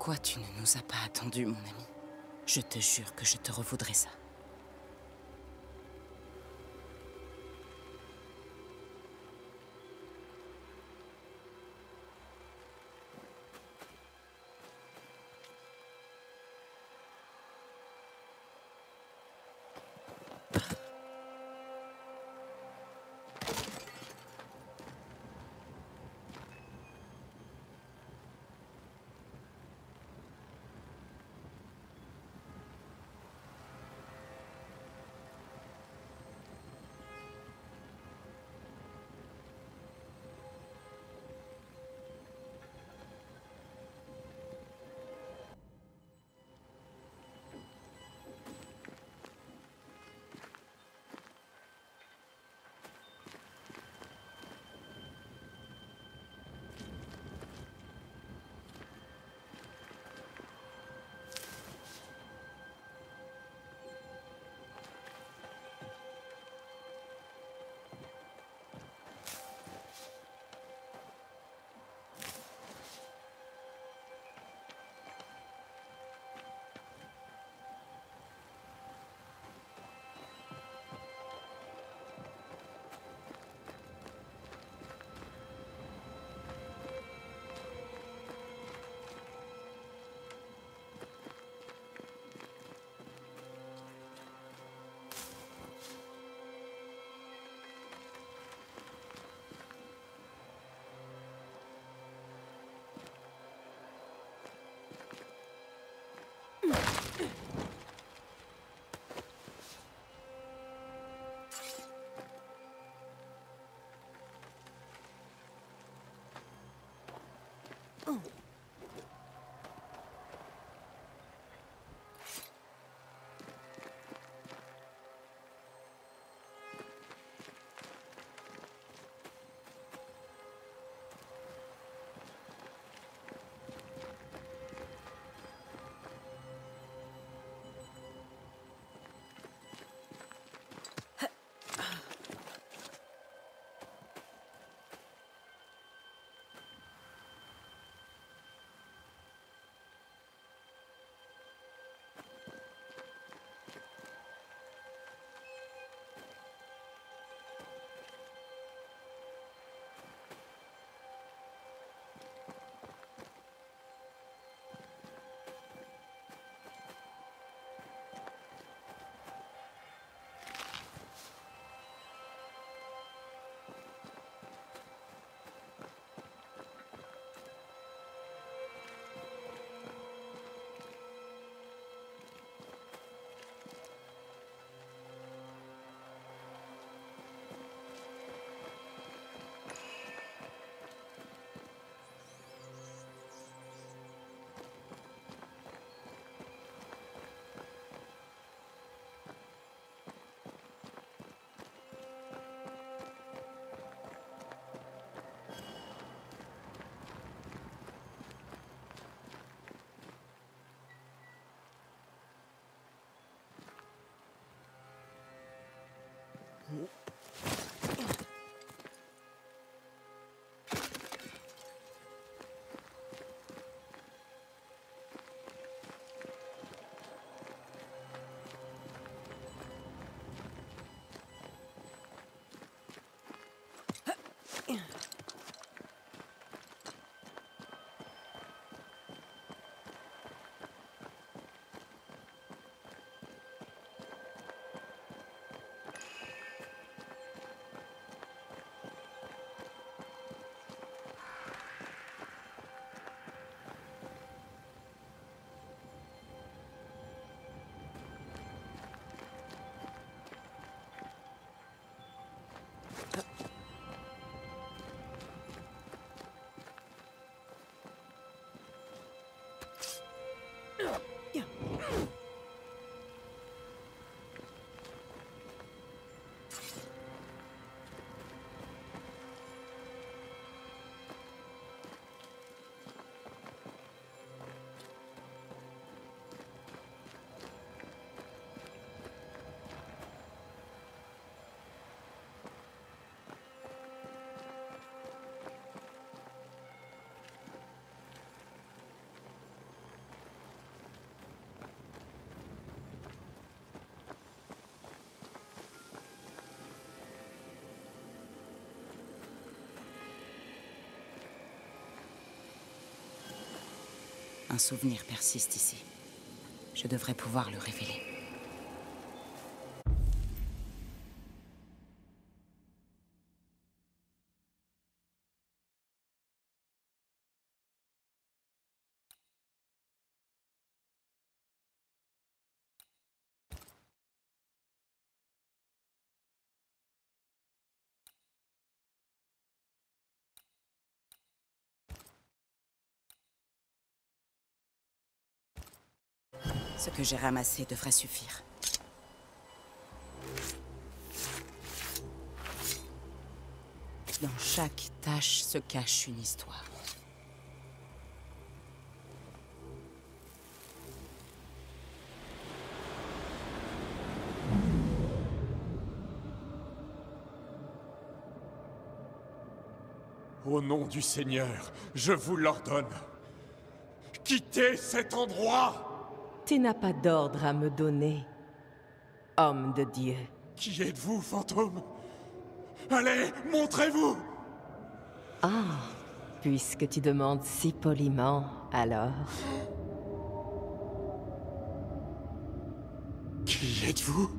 Pourquoi tu ne nous as pas attendus, mon ami? Je te jure que je te revaudrai ça. Un souvenir persiste ici. Je devrais pouvoir le révéler. Ce que j'ai ramassé devrait suffire. Dans chaque tâche se cache une histoire. Au nom du Seigneur, je vous l'ordonne. Quittez cet endroit! Tu n'as pas d'ordre à me donner, homme de Dieu. Qui êtes-vous, fantôme? Allez, montrez-vous! Ah, puisque tu demandes si poliment, alors... Qui êtes-vous?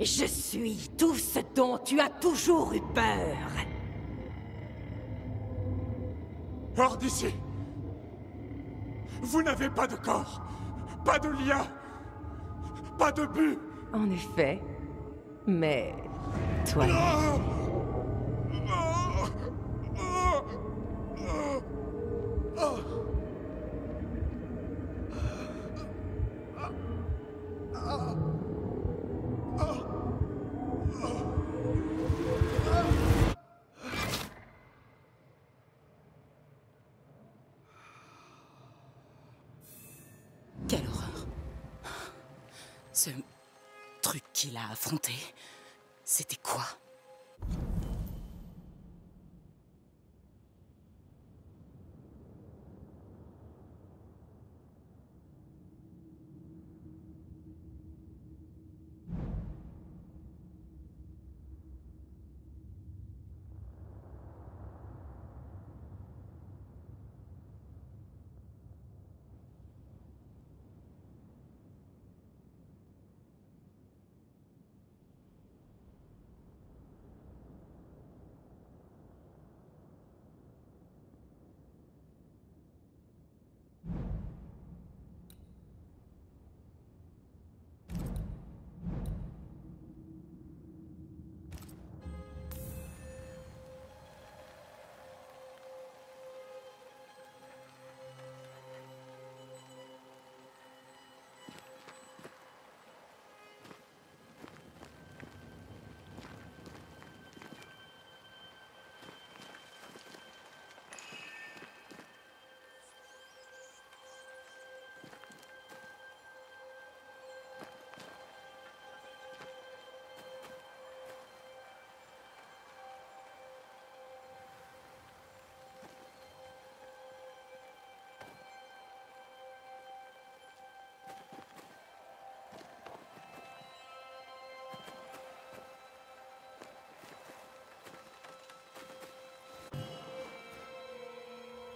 Je suis tout ce dont tu as toujours eu peur. Hors d'ici! Vous n'avez pas de corps, pas de lien, pas de but! En effet, mais... toi... Quelle horreur. Ce truc qu'il a affronté, c'était quoi?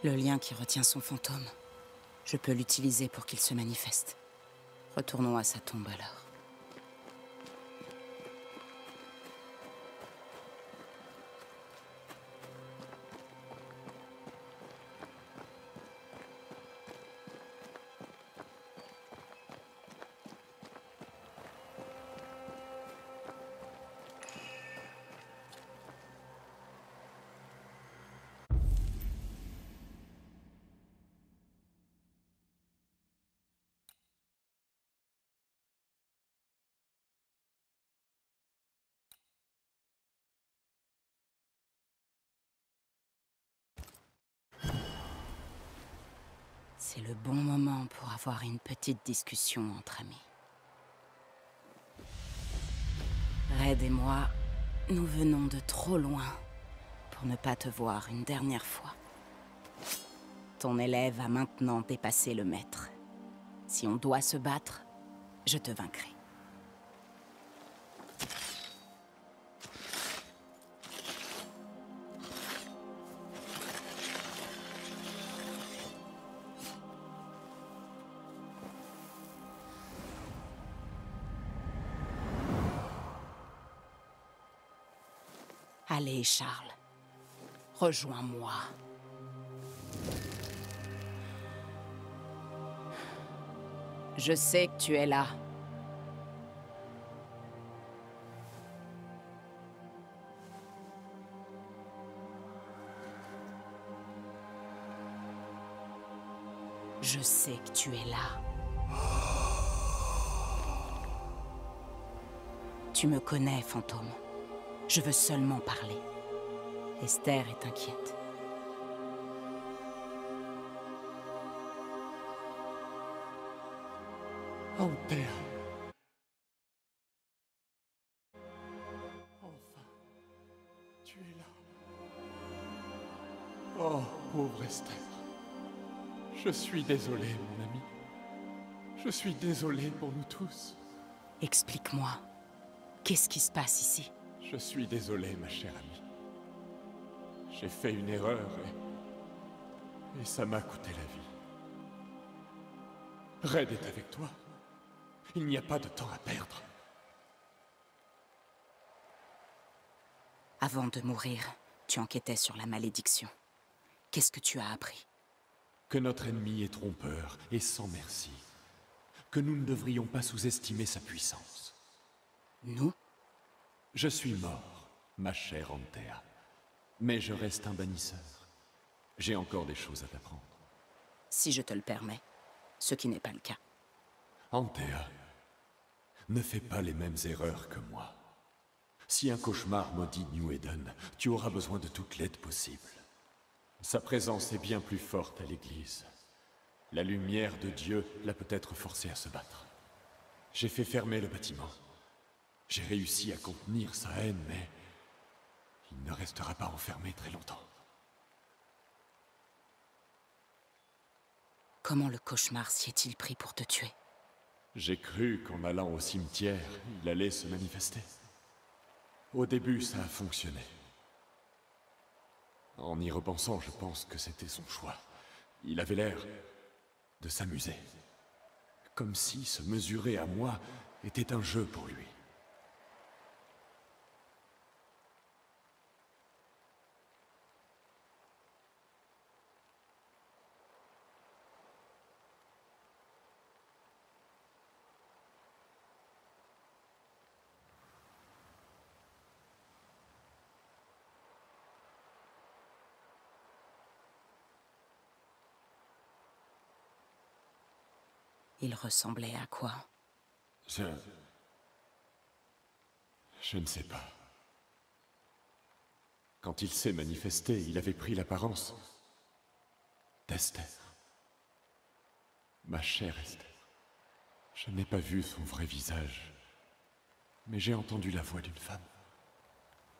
Le lien qui retient son fantôme. Je peux l'utiliser pour qu'il se manifeste. Retournons à sa tombe alors. C'est le bon moment pour avoir une petite discussion entre amis. Red et moi, nous venons de trop loin pour ne pas te voir une dernière fois. Ton élève a maintenant dépassé le maître. Si on doit se battre, je te vaincrai. Allez, Charles. Rejoins-moi. Je sais que tu es là. Je sais que tu es là. Tu me connais, fantôme. Je veux seulement parler. Esther est inquiète. Antea. Enfin, tu es là. Oh, pauvre Esther. Je suis désolé, mon ami. Je suis désolé pour nous tous. Explique-moi. Qu'est-ce qui se passe ici? Je suis désolé, ma chère amie. J'ai fait une erreur et ça m'a coûté la vie. Red est avec toi. Il n'y a pas de temps à perdre. Avant de mourir, tu enquêtais sur la malédiction. Qu'est-ce que tu as appris? Que notre ennemi est trompeur et sans merci. Que nous ne devrions pas sous-estimer sa puissance. Nous? Je suis mort, ma chère Antea. Mais je reste un bannisseur. J'ai encore des choses à t'apprendre. Si je te le permets, ce qui n'est pas le cas. Antea, ne fais pas les mêmes erreurs que moi. Si un cauchemar maudit New Eden, tu auras besoin de toute l'aide possible. Sa présence est bien plus forte à l'église. La lumière de Dieu l'a peut-être forcé à se battre. J'ai fait fermer le bâtiment. J'ai réussi à contenir sa haine, mais il ne restera pas enfermé très longtemps. Comment le cauchemar s'y est-il pris pour te tuer? J'ai cru qu'en allant au cimetière, il allait se manifester. Au début, ça a fonctionné. En y repensant, je pense que c'était son choix. Il avait l'air de s'amuser. Comme si se mesurer à moi était un jeu pour lui. Il ressemblait à quoi? Je ne sais pas. Quand il s'est manifesté, il avait pris l'apparence d'Esther. Ma chère Esther. Je n'ai pas vu son vrai visage, mais j'ai entendu la voix d'une femme.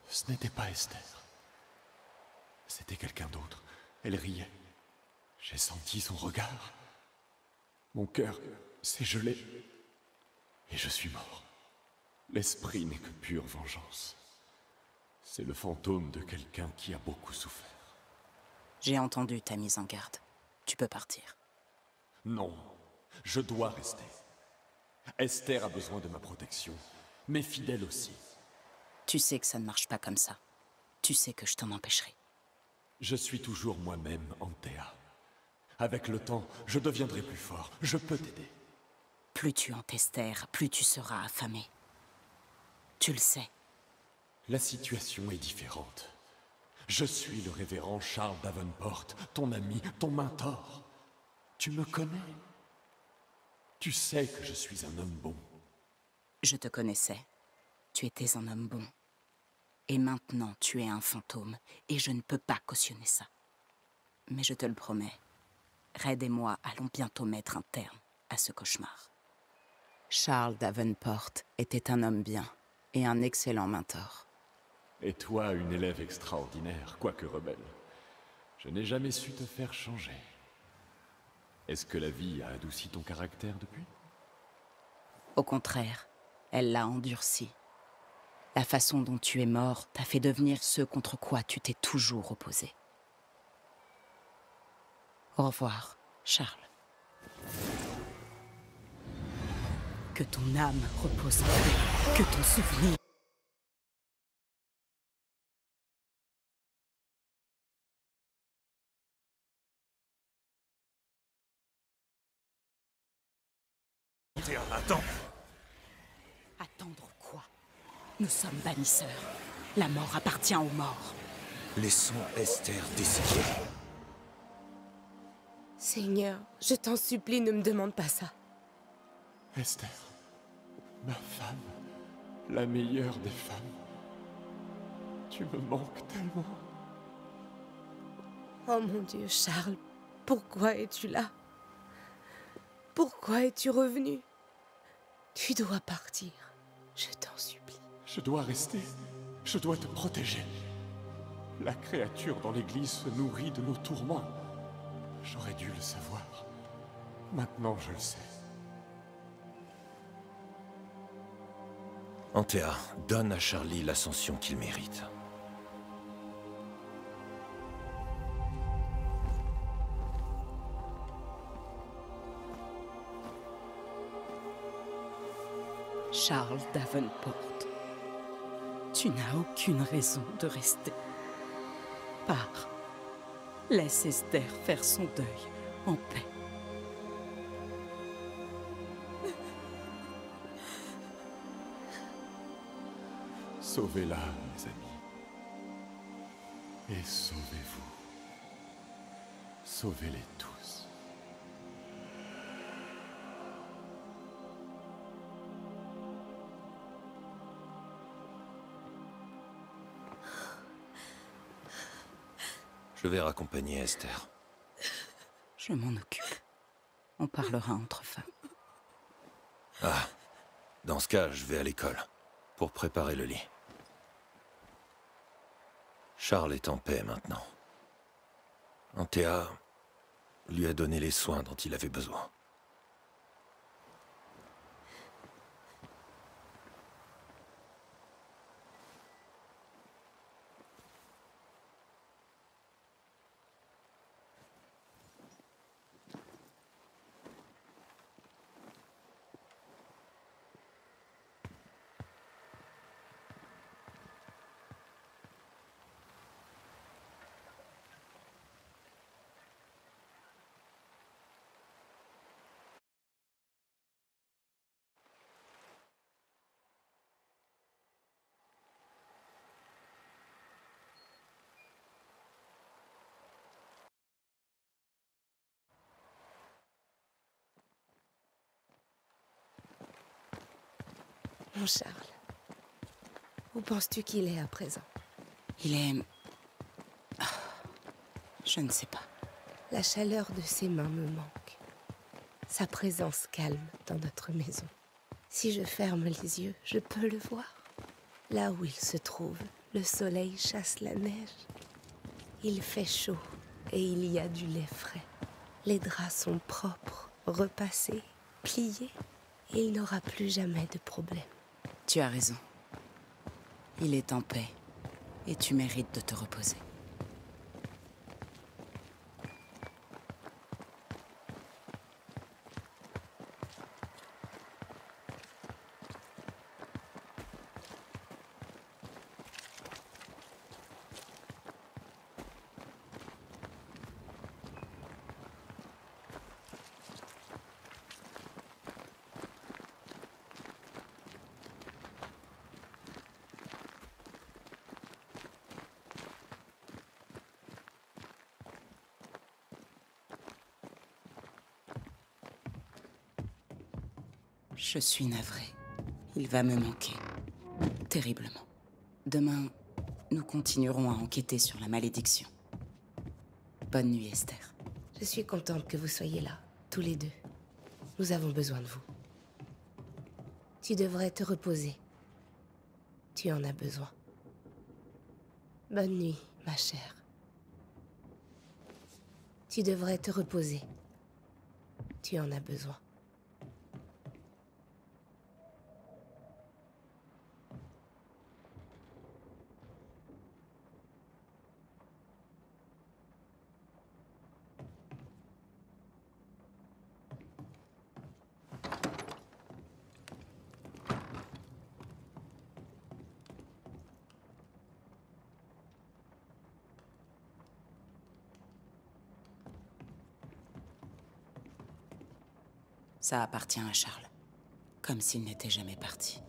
Ce n'était pas Esther. C'était quelqu'un d'autre. Elle riait. J'ai senti son regard. Mon cœur s'est gelé. Et je suis mort. L'esprit n'est que pure vengeance. C'est le fantôme de quelqu'un qui a beaucoup souffert. J'ai entendu ta mise en garde. Tu peux partir. Non, je dois rester. Esther a besoin de ma protection, mais fidèle aussi. Tu sais que ça ne marche pas comme ça. Tu sais que je t'en empêcherai. Je suis toujours moi-même, Antea. Avec le temps, je deviendrai plus fort. Je peux t'aider. Plus tu hantes Esther, plus tu seras affamé. Tu le sais. La situation est différente. Je suis le révérend Charles Davenport, ton ami, ton mentor. Tu me connais. Tu sais que je suis un homme bon. Je te connaissais. Tu étais un homme bon. Et maintenant, tu es un fantôme, et je ne peux pas cautionner ça. Mais je te le promets, Red et moi allons bientôt mettre un terme à ce cauchemar. Charles Davenport était un homme bien, et un excellent mentor. Et toi, une élève extraordinaire, quoique rebelle. Je n'ai jamais su te faire changer. Est-ce que la vie a adouci ton caractère depuis? Au contraire, elle l'a endurci. La façon dont tu es mort t'a fait devenir ce contre quoi tu t'es toujours opposé. Au revoir, Charles. Que ton âme repose en paix, que ton souvenir Théa, attends. Attendre quoi? Nous sommes bannisseurs. La mort appartient aux morts. Laissons Esther décider. Seigneur, je t'en supplie, ne me demande pas ça. Esther, ma femme, la meilleure des femmes. Tu me manques tellement. Oh mon Dieu, Charles, pourquoi es-tu là? Pourquoi es-tu revenu? Tu dois partir, je t'en supplie. Je dois rester. Je dois te protéger. La créature dans l'église se nourrit de nos tourments. J'aurais dû le savoir. Maintenant, je le sais. Antea, donne à Charlie l'ascension qu'il mérite. Charles Davenport, tu n'as aucune raison de rester. Pars. Laisse Esther faire son deuil en paix. Sauvez-la, mes amis. Et sauvez-vous. Sauvez-les tous. Je vais raccompagner Esther. Je m'en occupe. On parlera entre femmes. Ah, dans ce cas, je vais à l'école, pour préparer le lit. Charles est en paix maintenant. Antea lui a donné les soins dont il avait besoin. Mon Charles, où penses-tu qu'il est à présent? Il est... Ah, je ne sais pas. La chaleur de ses mains me manque. Sa présence calme dans notre maison. Si je ferme les yeux, je peux le voir. Là où il se trouve, le soleil chasse la neige. Il fait chaud et il y a du lait frais. Les draps sont propres, repassés, pliés. Et il n'aura plus jamais de problème. Tu as raison. Il est en paix et tu mérites de te reposer. Je suis navrée. Il va me manquer. Terriblement. Demain, nous continuerons à enquêter sur la malédiction. Bonne nuit, Esther. Je suis contente que vous soyez là, tous les deux. Nous avons besoin de vous. Tu devrais te reposer. Tu en as besoin. Bonne nuit, ma chère. Tu devrais te reposer. Tu en as besoin. Ça appartient à Charles. Comme s'il n'était jamais parti.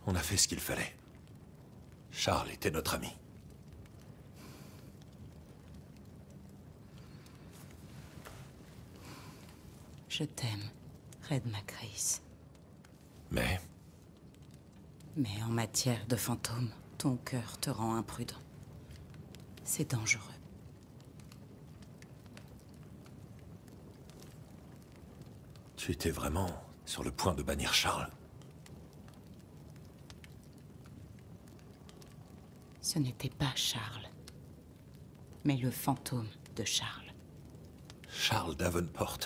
On a fait ce qu'il fallait. Charles était notre ami. Je t'aime, Red Macraïs. Mais Mais en matière de fantômes, ton cœur te rend imprudent. C'est dangereux. tu étais vraiment sur le point de bannir Charles. Ce n'était pas Charles, mais le fantôme de Charles. Charles Davenport.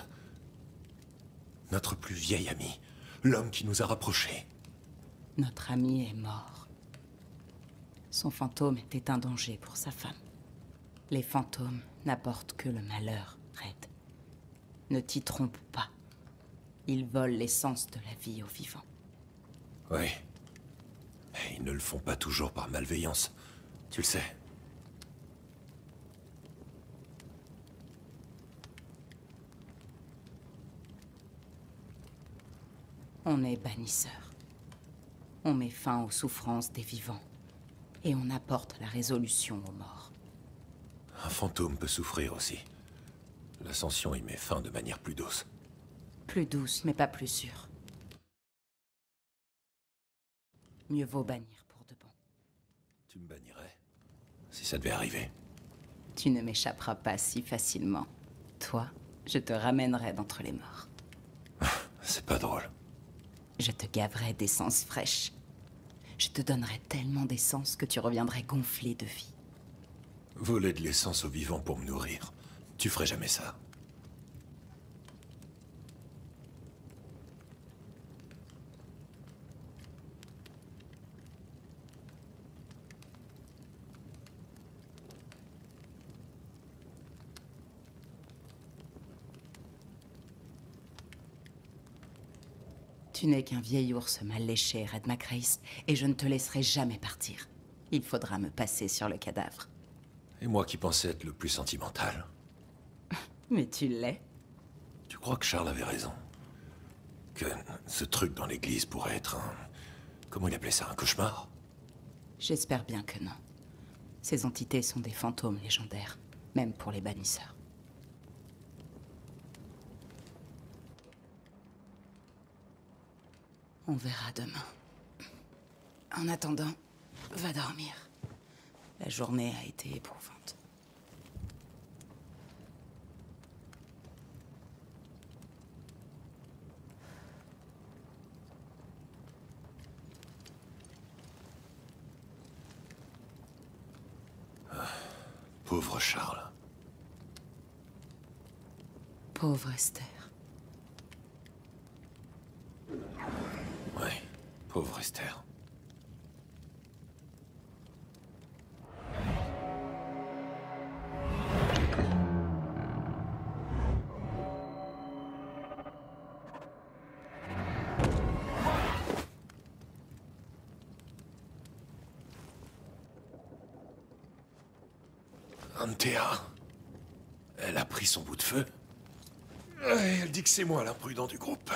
Notre plus vieil ami. L'homme qui nous a rapprochés. Notre ami est mort. Son fantôme était un danger pour sa femme. Les fantômes n'apportent que le malheur, Red. Ne t'y trompe pas. Ils volent l'essence de la vie aux vivants. Oui. Mais ils ne le font pas toujours par malveillance. Tu le sais. On est bannisseurs. On met fin aux souffrances des vivants. Et on apporte la résolution aux morts. Un fantôme peut souffrir aussi. L'ascension y met fin de manière plus douce. Plus douce, mais pas plus sûre. Mieux vaut bannir pour de bon. Tu me bannirais si ça devait arriver. Tu ne m'échapperas pas si facilement. Toi, je te ramènerai d'entre les morts. C'est pas drôle. Je te gaverai d'essence fraîche. Je te donnerai tellement d'essence que tu reviendrais gonflé de vie. Voler de l'essence aux vivants pour me nourrir. Tu ferais jamais ça. Tu n'es qu'un vieil ours mal léché, Red Macraïs, et je ne te laisserai jamais partir. Il faudra me passer sur le cadavre. Et moi qui pensais être le plus sentimental. Mais tu l'es. Tu crois que Charles avait raison? Que ce truc dans l'église pourrait être un... Comment il appelait ça? Un cauchemar? J'espère bien que non. Ces entités sont des fantômes légendaires, même pour les bannisseurs. On verra demain. En attendant, va dormir. La journée a été éprouvante. Pauvre Charles. Pauvre Esther. Ouais, pauvre Esther. Antea. Elle a pris son bout de feu. Ouais, elle dit que c'est moi l'imprudent du groupe.